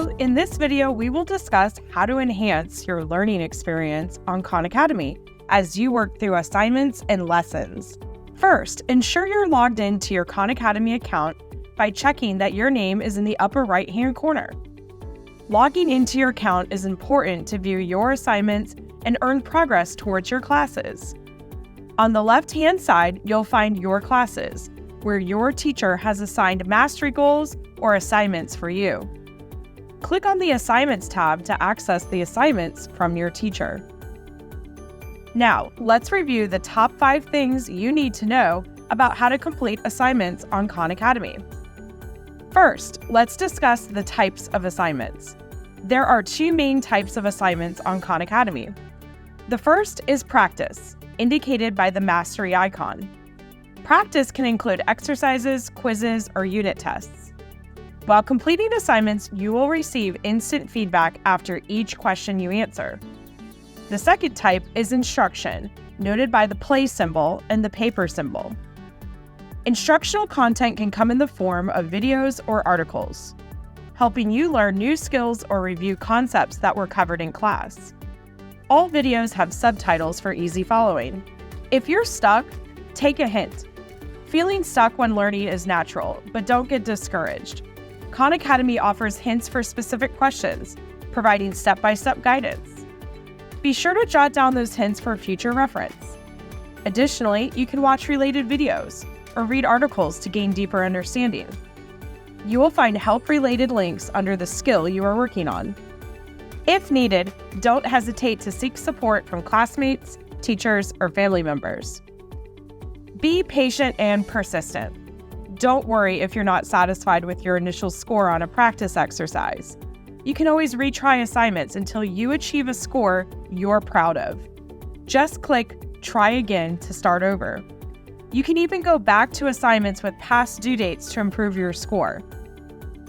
Hello, in this video, we will discuss how to enhance your learning experience on Khan Academy as you work through assignments and lessons. First, ensure you're logged into your Khan Academy account by checking that your name is in the upper right-hand corner. Logging into your account is important to view your assignments and earn progress towards your classes. On the left-hand side, you'll find your classes, where your teacher has assigned mastery goals or assignments for you. Click on the Assignments tab to access the assignments from your teacher. Now, let's review the top 5 things you need to know about how to complete assignments on Khan Academy. First, let's discuss the types of assignments. There are 2 main types of assignments on Khan Academy. The first is practice, indicated by the mastery icon. Practice can include exercises, quizzes, or unit tests. While completing assignments, you will receive instant feedback after each question you answer. The second type is instruction, noted by the play symbol and the paper symbol. Instructional content can come in the form of videos or articles, helping you learn new skills or review concepts that were covered in class. All videos have subtitles for easy following. If you're stuck, take a hint. Feeling stuck when learning is natural, but don't get discouraged. Khan Academy offers hints for specific questions, providing step-by-step guidance. Be sure to jot down those hints for future reference. Additionally, you can watch related videos or read articles to gain deeper understanding. You will find help-related links under the skill you are working on. If needed, don't hesitate to seek support from classmates, teachers, or family members. Be patient and persistent. Don't worry if you're not satisfied with your initial score on a practice exercise. You can always retry assignments until you achieve a score you're proud of. Just click Try Again to start over. You can even go back to assignments with past due dates to improve your score.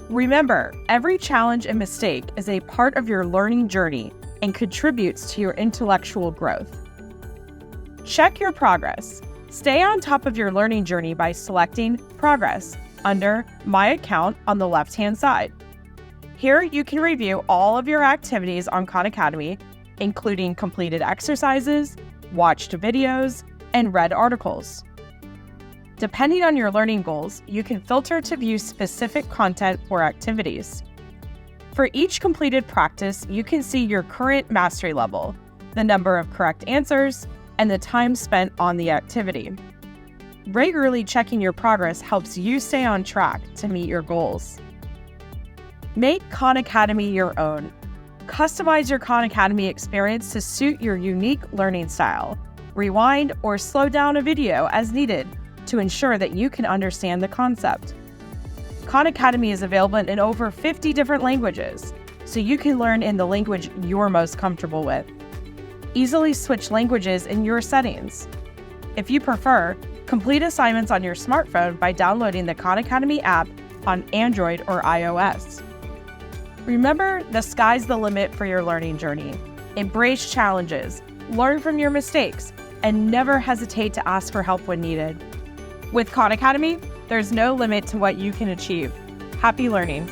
Remember, every challenge and mistake is a part of your learning journey and contributes to your intellectual growth. Check your progress. Stay on top of your learning journey by selecting Progress under My Account on the left-hand side. Here, you can review all of your activities on Khan Academy, including completed exercises, watched videos, and read articles. Depending on your learning goals, you can filter to view specific content or activities. For each completed practice, you can see your current mastery level, the number of correct answers, and the time spent on the activity. Regularly checking your progress helps you stay on track to meet your goals. Make Khan Academy your own. Customize your Khan Academy experience to suit your unique learning style. Rewind or slow down a video as needed to ensure that you can understand the concept. Khan Academy is available in over 50 different languages, so you can learn in the language you're most comfortable with. Easily switch languages in your settings. If you prefer, complete assignments on your smartphone by downloading the Khan Academy app on Android or iOS. Remember, the sky's the limit for your learning journey. Embrace challenges, learn from your mistakes, and never hesitate to ask for help when needed. With Khan Academy, there's no limit to what you can achieve. Happy learning!